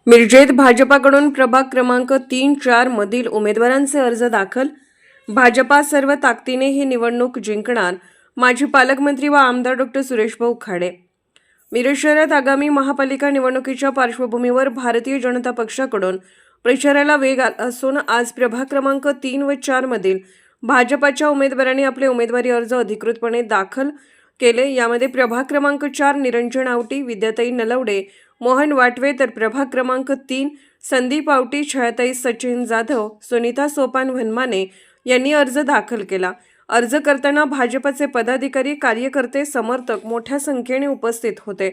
मिरजेत भाजपाकडून प्रभाग क्रमांक 3-4 मधील उमेदवारांचे अर्ज दाखल. भाजपा सर्व ताकदीने ही निवडणूक जिंकणार, माजी पालकमंत्री व आमदार डॉ. सुरेशभाऊ खाडे. मिरज शहरात आगामी महापालिका निवडणुकीच्या पार्श्वभूमीवर भारतीय जनता पक्षाकडून प्रचाराला वेग आला असून आज प्रभाग क्रमांक 3 व 4 मधील भाजपाच्या उमेदवारांनी आपले उमेदवारी अर्ज अधिकृतपणे दाखल केले. यामध्ये प्रभाग क्रमांक 4 निरंजन आवटी, विद्याताई नलवडे, मोहन वाटवे, तर प्रभाग क्रमांक 3 संदीप आवटी, छायाताई सचिन जाधव, सुनीता सोपान वनमाने यांनी अर्ज दाखल केला. अर्ज करताना भाजपचे पदाधिकारी, कार्यकर्ते, समर्थक मोठ्या संख्येने उपस्थित होते.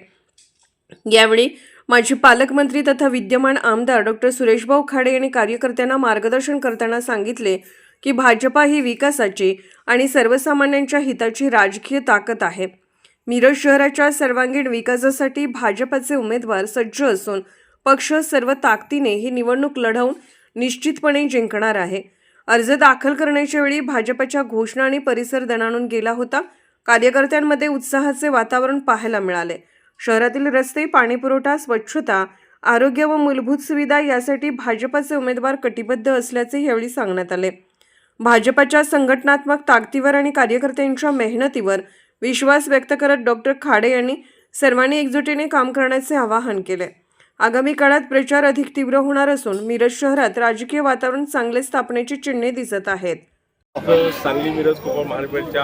यावेळी माजी पालकमंत्री तथा विद्यमान आमदार डॉ. सुरेशभाऊ खाडे यांनी कार्यकर्त्यांना मार्गदर्शन करताना सांगितले की भाजपा ही विकासाची आणि सर्वसामान्यांच्या हिताची राजकीय ताकद आहे. मिरज शहराच्या सर्वांगीण विकासासाठी भाजपचे उमेदवार सज्ज असून पक्ष सर्व ताकदीने ही निवडणूक लढवून निश्चितपणे जिंकणार आहे. अर्ज दाखल करण्याच्या वेळी भाजपच्या घोषणा आणि परिसर दणाणून गेला होता. कार्यकर्त्यांमध्ये उत्साहाचे वातावरण पाहायला मिळाले. शहरातील रस्ते, पाणीपुरवठा, स्वच्छता, आरोग्य व मूलभूत सुविधा यासाठी भाजपचे उमेदवार कटिबद्ध असल्याचे यावेळी सांगण्यात आले. भाजपच्या संघटनात्मक ताकदीवर आणि कार्यकर्त्यांच्या मेहनतीवर विश्वास व्यक्त करत डॉ. खाडे यांनी सर्वांनी एकजुटीने काम करण्याचे आवाहन केले. आगामी काळात प्रचार अधिक तीव्र होणार असून मिरज शहरात राजकीय वातावरण चांगले स्थापनेची चिन्हे दिसत आहेत. सांगली मिरज कोकण महानगरपालिकेच्या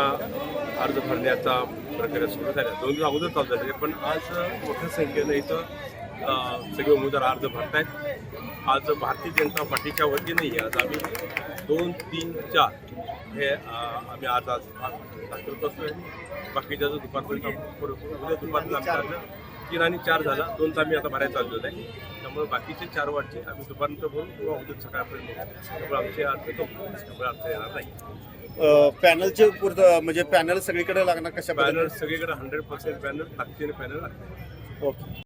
अर्ज भरण्याचा प्रक्रिया सुरू झाल्या. 2 दिवस अगोदर चालू झाले, पण आज मोठ्या संख्येने इथं सगळे उमेदवार अर्ज भरतायत. आज भारतीय जनता पार्टीच्या वतीने आज आम्ही 2, 3, 4 हे आम्ही आज दाखल करतोय. बाकीच्या जो दुपारपर्यंत उद्या दुपारपर्यंत आमचा अर्ज 3 आणि 4 झाला, 2चा आम्ही आता भरायला चाललेला आहे. त्यामुळे बाकीचे 4 वाटचे आम्ही दुपारनंतर भरून किंवा उद्या सकाळपर्यंत, त्यामुळे आमचे अर्ज त्यामुळे आमचं येणार नाही. पॅनलचे म्हणजे पॅनल सगळीकडे लागणार कशा? पॅनल सगळीकडे 100% पॅनल, ताकदीने पॅनल लागतात. ओके.